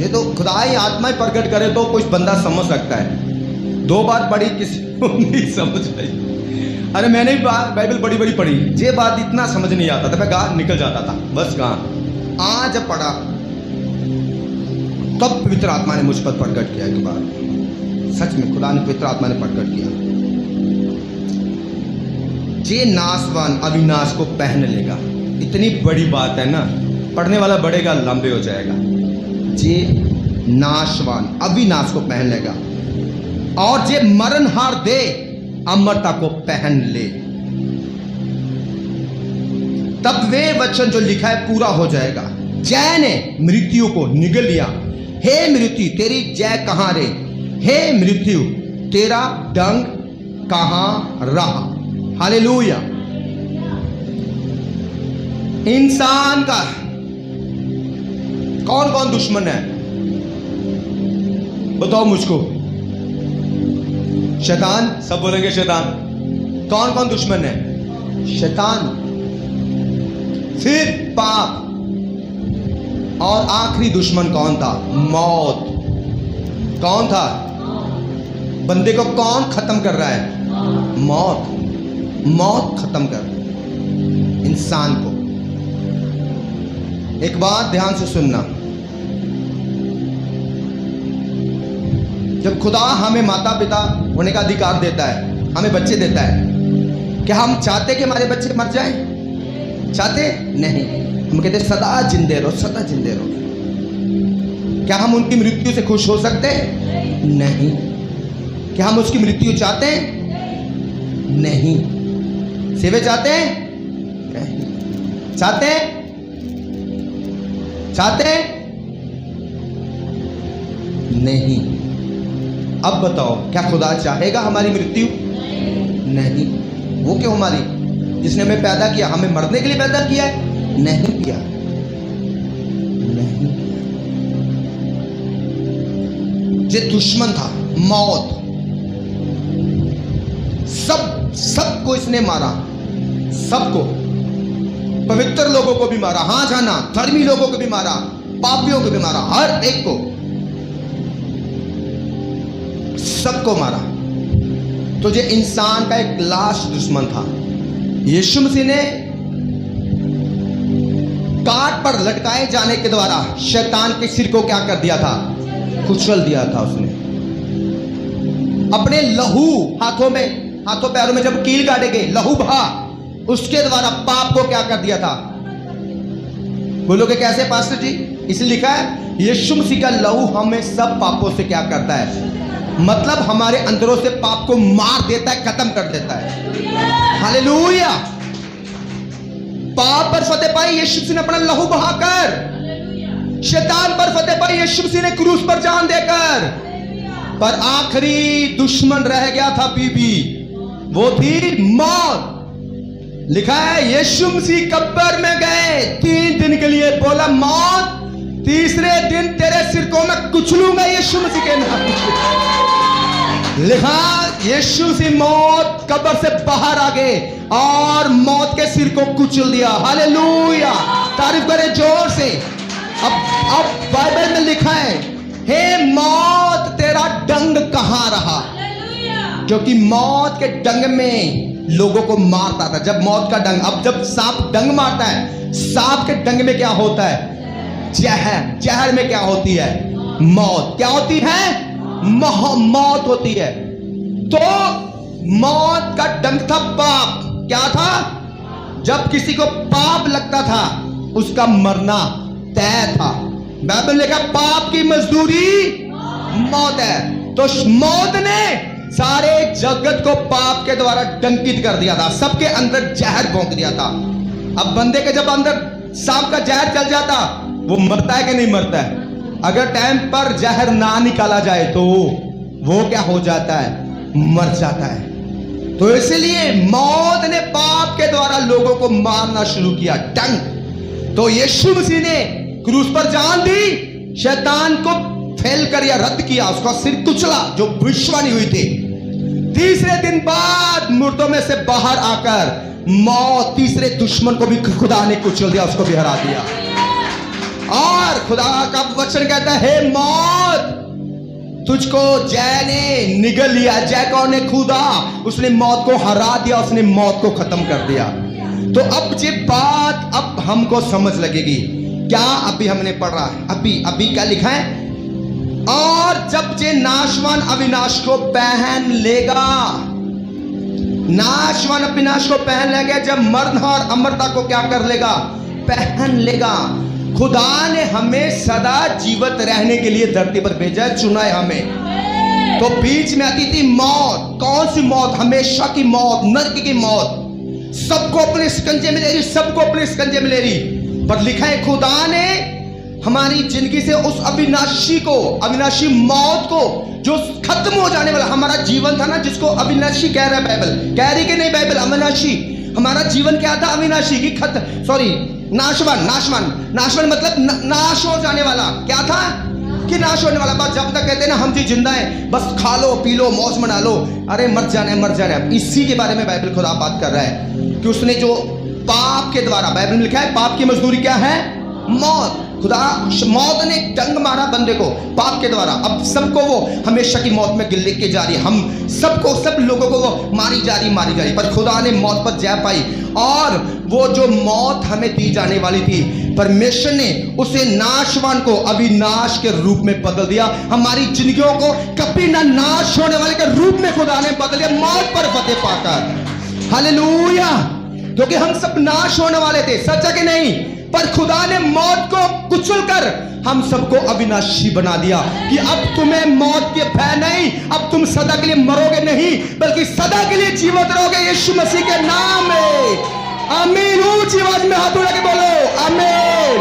ये तो खुदा ही आत्मा ही प्रकट करे तो कुछ बंदा समझ सकता है। 2 बार पढ़ी किसी को नहीं समझ आई। अरे मैंने भी बाइबल बड़ी बड़ी पढ़ी, ये बात इतना समझ नहीं आता था, मैं गाँव निकल जाता था बस गाँव। आज जब पढ़ा तब पवित्र आत्मा ने मुझ पर प्रकट किया एक बार, सच में खुदा ने पवित्र आत्मा ने प्रकट किया। जे नाशवान अविनाश को पहन लेगा, इतनी बड़ी बात है ना, पढ़ने वाला बढ़ेगा लंबे हो जाएगा। जे नाशवान अविनाश को पहन लेगा और जे मरणहार दे अमरता को पहन ले, तब वे वचन जो लिखा है पूरा हो जाएगा। जय ने मृत्यु को निगल लिया, हे मृत्यु तेरी जय कहां रे, हे मृत्यु तेरा डंग कहां रहा। हालेलुया। इंसान का कौन कौन दुश्मन है बताओ मुझको? शैतान, सब बोलेंगे शैतान। कौन कौन दुश्मन है? शैतान, फिर पाप, और आखिरी दुश्मन कौन था? मौत। कौन था? बंदे को कौन खत्म कर रहा है? मौत। मौत खत्म कर इंसान को। एक बात ध्यान से सुनना, जब खुदा हमें माता पिता होने का अधिकार देता है, हमें बच्चे देता है, क्या हम चाहते कि हमारे बच्चे मर जाएं? चाहते नहीं। हम कहते सदा जिंदे रहो, सदा जिंदे रहो। क्या हम उनकी मृत्यु से खुश हो सकते? नहीं। क्या हम उसकी मृत्यु चाहते? नहीं। सेवे चाहते? नहीं। चाहते? चाहते? नहीं। अब बताओ, क्या खुदा चाहेगा हमारी मृत्यु? नहीं। वो क्यों हमारी? जिसने हमें पैदा किया, हमें मरने के लिए पैदा किया है? नहीं किया, नहीं किया। ये दुश्मन था मौत, सबको इसने मारा, सबको, पवित्र लोगों को भी मारा, हाँ जाना, धर्मी लोगों को भी मारा, पापियों को भी मारा, हर एक को, सबको मारा। तो ये इंसान का एक लास्ट दुश्मन था। यीशु मसीह ने काट पर लटकाए जाने के द्वारा शैतान के सिर को क्या कर दिया था? कुचल दिया था उसने। अपने लहू हाथों पैरों में जब कील काटे गए, लहू बहा, उसके द्वारा पाप को क्या कर दिया था? बोलोगे कैसे पास्टर जी? इसलिए लिखा है यीशु मसीह का लहू हमें सब पापों से क्या करता है? मतलब हमारे अंदरों से पाप को मार देता है, खत्म कर देता है। हालेलुया। पाप पर फतेह पाई यीशु मसीह ने अपना लहू बहाकर, शैतान पर फतेह पाई यीशु मसीह ने क्रूस पर जान देकर। पर आखिरी दुश्मन रह गया था बीबी, वो थी मौत। लिखा है यीशु मसीह कब्र में गए 3 दिन के लिए, बोला मौत तीसरे दिन तेरे सिर को मैं कुचलूंगा यीशु मसीह के नाम। लिखा यीशु मसीह मौत कब्र से बाहर आ गए और मौत के सिर को कुचल दिया। हालेलुया। तारीफ करें जोर से। अब बाइबल में लिखा है हे मौत तेरा डंग कहां रहा? क्योंकि मौत के डंग में लोगों को मारता था। जब मौत का डंग, अब जब सांप डंग मारता है, सांप के डंग में क्या होता है? जहर। जहर में क्या होती है? मौत। क्या होती है? मौत होती है। तो मौत का डंग था पाप। क्या था? जब किसी को पाप लगता था उसका मरना तय था। बाइबल लिखा पाप की मजदूरी मौत है। तो मौत ने सारे जगत को पाप के द्वारा डंकित कर दिया था, सबके अंदर जहर भोंक दिया था। अब बंदे के जब अंदर सांप का जहर चल जाता, वो मरता है कि नहीं मरता है? अगर टाइम पर जहर ना निकाला जाए तो वो क्या हो जाता है? मर जाता है। तो इसलिए मौत ने पाप के द्वारा लोगों को मारना शुरू किया, डंक। तो यीशु मसीह ने क्रूस पर जान दी, शैतान को फेल कर या रद्द किया, उसका सिर कुचला जो भविष्यवाणी हुई थी। तीसरे दिन बाद मुर्दों में से बाहर आकर मौत, तीसरे दुश्मन को भी खुदा ने कुचल दिया, उसको भी हरा दिया। और खुदा का वचन कहता है, हे मौत तुझको जय ने निगल लिया। जय कौन ने? खुदा। उसने मौत को हरा दिया, उसने मौत को खत्म कर दिया। तो अब ये बात अब हमको समझ लगेगी। क्या अभी हमने पढ़ा? अभी क्या लिखा है? और जब ये नाशवान अविनाश को पहन लेगा, नाशवान अविनाश को पहन लेगा, जब मरण और अमरता को क्या कर लेगा? पहन लेगा। खुदा ने हमें सदा जीवित रहने के लिए धरती पर भेजा है, चुना है हमें। तो बीच में आती थी मौत। कौन सी मौत? हमेशा की मौत, नरक की मौत। सबको अपने शिकंजे में ले रही, सबको अपने शिकंजे में ले रही। पर लिखा है खुदा ने हमारी जिंदगी से उस अविनाशी को, अविनाशी मौत को, जो खत्म हो जाने वाला हमारा जीवन था ना, जिसको अविनाशी कह रहा है बाइबल, कह रही कि नहीं बाइबल? अविनाशी। हमारा जीवन क्या था? अविनाशी की खत्म, सॉरी नाशवान। नाशवान मतलब नाश हो जाने वाला। क्या था? कि नाश होने वाला। बस जब तक कहते हैं ना हम जी जिंदा है, बस खा लो पी लो मौज मना लो, अरे मर जाना है। इसी के बारे में बाइबल खुदा बात कर रहा है कि उसने जो पाप के द्वारा, बाइबल में लिखा है पाप की मजदूरी क्या है? मौत। खुदा मौत ने डंग मारा बंदे को पाप के द्वारा। अब सबको वो हमेशा की मौत में गिर लेके जा रही है। हम सबको, सब लोगों को वो मारी जा रही। पर खुदा ने मौत पर जय पाई, और वो जो मौत हमें दी जाने वाली थी, परमेश्वर ने उसे नाशवान को अविनाश के रूप में बदल दिया। हमारी जिंदगियों को कभी ना नाश होने वाले के रूप में खुदा ने बदल दिया, मौत पर फतेह पाकर। हालेलुया। क्योंकि हम सब नाश होने वाले थे, सच है कि नहीं? पर खुदा ने मौत को कुचलकर हम सबको अविनाशी बना दिया कि अब तुम्हें मौत के भय नहीं, अब तुम सदा के लिए मरोगे नहीं, बल्कि सदा के लिए जीवित रहोगे यीशु मसीह के नाम में। आमीन। ऊंची आवाज में हाथ उठा के बोलो आमीन।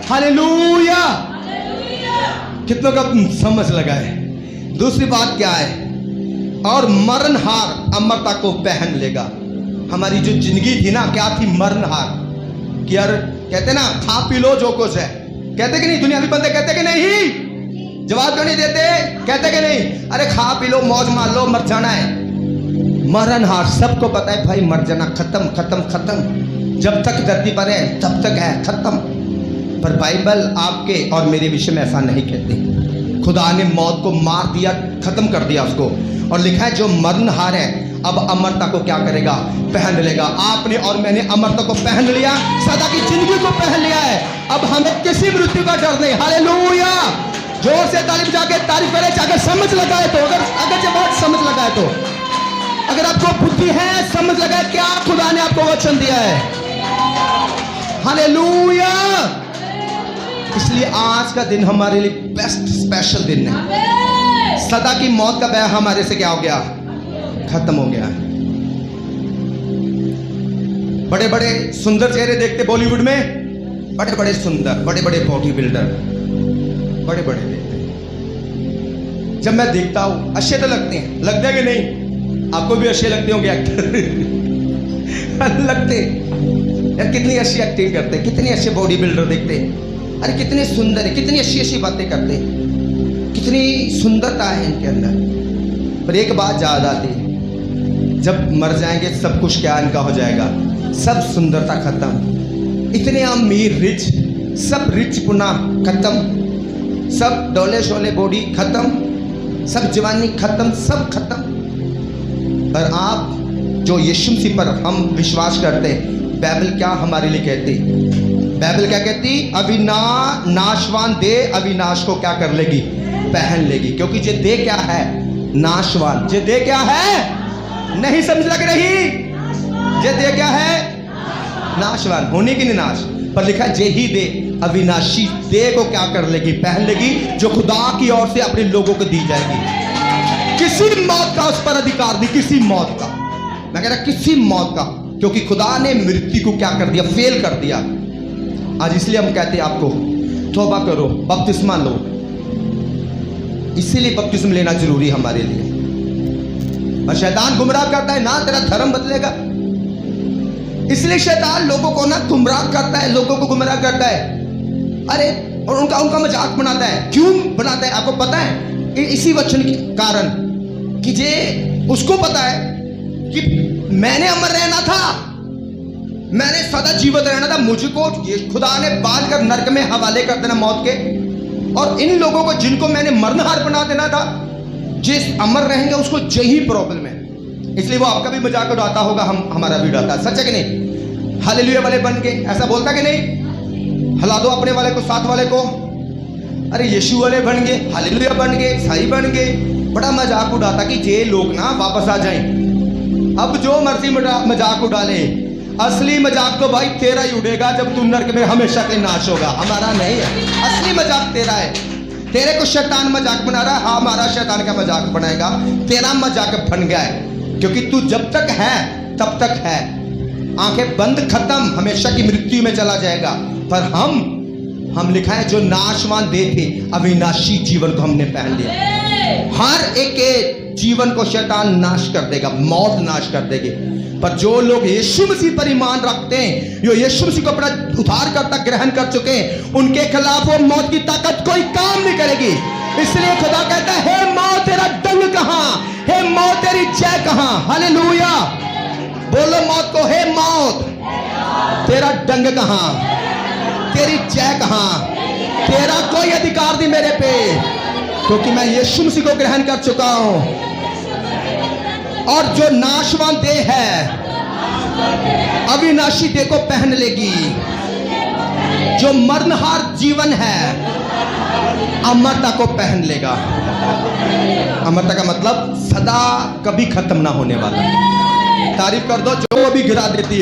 हालेलुया। कितनों का समझ लगा है? दूसरी बात क्या है? और मरणहार अमरता को पहन लेगा। हमारी जो जिंदगी थी ना, क्या थी? मरणहार। कि यार कहते ना खा पी लो जो कुछ है, कहते कि नहीं? दुनियावी बंदे कहते कि नहीं? जवाब क्यों नहीं देते? कहते कि नहीं? अरे खा पी लो मौज मार लो, मर जाना है। मरणहार सबको पता है भाई, मर जाना, खत्म। जब तक धरती पर है तब तक है, खत्म। पर बाइबल आपके और मेरे विषय में ऐसा नहीं कहती। खुदा ने मौत को मार दिया, खत्म कर दिया उसको, और लिखा है जो मरणहार है अब अमरता को क्या करेगा? पहन लेगा। आपने और मैंने अमरता को पहन लिया, सदा की जिंदगी को पहन लिया है। अब हमें किसी मृत्यु का डर नहीं। हालेलुया। जोर से तारीफ जाके तारीफ करें, अगर समझ लगा है तो, अगर जब बात समझ लगा है तो, अगर आपको बुद्धि है, समझ लगा है क्या खुदा ने आपको वचन दिया है। हालेलुया। इसलिए आज का दिन हमारे लिए बेस्ट स्पेशल दिन है। सदा की मौत का भय हमारे से क्या हो गया? खत्म हो गया। बड़े बड़े सुंदर चेहरे देखते बॉलीवुड में, बड़े बड़े सुंदर, बड़े बड़े बॉडी बिल्डर, बड़े बड़े देखते। जब मैं देखता हूं अच्छे तो लगते हैं, लगते हैं कि नहीं? आपको भी अच्छे लगते होंगे एक्टर? लगते यार, कितनी अच्छी एक्टिंग करते, कितने अच्छे बॉडी बिल्डर देखते। अरे कितने सुंदर है, कितनी अच्छी अच्छी बातें करते, कितनी सुंदरता है इनके अंदर। पर एक बात याद आती, जब मर जाएंगे सब कुछ क्या इनका हो जाएगा? सब सुंदरता खत्म। इतने अमीर रिच, सब रिच पुना खत्म, सब डोले शोले बॉडी खत्म, सब जवानी खत्म, सब खत्म। पर आप जो यीशु मसीह पर हम विश्वास करते हैं, बाइबल क्या हमारे लिए कहती? बाइबल क्या कहती? नाशवान दे अविनाश को क्या कर लेगी? पहन लेगी। क्योंकि ये दे क्या है? नाशवान। ये दे क्या है? नहीं समझ लग रही? ये दे क्या है? नाशवान, होने की नहीं नाश। पर लिखा है जे ही दे अविनाशी दे को क्या कर लेगी? पहन लेगी, जो खुदा की ओर से अपने लोगों को दी जाएगी। किसी मौत का उस पर अधिकार नहीं, किसी मौत का, मैं कह रहा किसी मौत का, क्योंकि खुदा ने मृत्यु को क्या कर दिया? फेल कर दिया। आज इसलिए हम कहते हैं आपको तौबा करो, बपतिस्मा लो। इसीलिए बपतिस्मा लेना जरूरी हमारे लिए। और शैतान गुमराह करता है ना, तेरा धर्म बदलेगा, इसलिए शैतान लोगों को ना गुमराह करता है, लोगों को गुमराह करता है। अरे और उनका मजाक बनाता है। क्यों बनाता है आपको पता है? इसी वचन के कारण कि जे उसको पता है कि मैंने अमर रहना था, मैंने सदा जीवित रहना था, मुझको ये खुदा ने बांध कर नरक में हवाले कर देना मौत के, और इन लोगों को जिनको मैंने मरणहार बना देना था, जिस अमर रहेंगे उसको यही प्रॉब्लम है। इसलिए वो आपका भी मजाक उड़ाता होगा, हमारा भी उड़ाता है। सच है कि नहीं? हालेलुया वाले बन के ऐसा बोलता कि नहीं? हिला दो अपने वाले को, साथ वाले को, अरे यीशु वाले बन गए, हालेलुया बन गए, ईसाई बन गए। बड़ा मजाक उड़ाता कि ये लोग ना वापस आ जाएं। अब जो मर्जी मजाक उड़ा ले, असली मजाक तो भाई तेरा ही उड़ेगा जब तू नरक में हमेशा के नाश होगा, हमारा नहीं है। असली मजाक तेरा है। तेरे को शैतान मजाक बना रहा है, हाँ हमारा शैतान का मजाक बनाएगा, तेरा मजाक बन गया है, क्योंकि तू जब तक है तब तक है। आंखें बंद, खत्म, हमेशा की मृत्यु में चला जाएगा। पर हम लिखा है जो नाशवान देह थे, अविनाशी जीवन को हमने पहन लिया। हर एक के जीवन को शैतान नाश कर देगा, मौत नाश कर देगी। पर जो लोग यीशु मसीह पर ईमान रखते हैं, जो यीशु मसीह को अपना उद्धारकर्ता ग्रहण कर चुके हैं, उनके खिलाफ वो मौत की ताकत कोई काम नहीं करेगी। इसलिए खुदा कहता है, हे मौत तेरा डंग कहां, हे मौत तेरी जय कहां। हालेलुया, बोलो मौत को, हे मौत तेरा डंग कहां, तेरी जय कहां, तेरा कोई अधिकार नहीं मेरे पे, क्योंकि मैं यीशु मसीह को ग्रहण कर चुका हूं। और जो नाशवान देह है अविनाशी देह को पहन लेगी। जो मरणहार जीवन है अमरता को पहन लेगा। अमरता का मतलब सदा कभी खत्म ना होने वाला। तारीफ कर दो जो अभी गिरा देती है।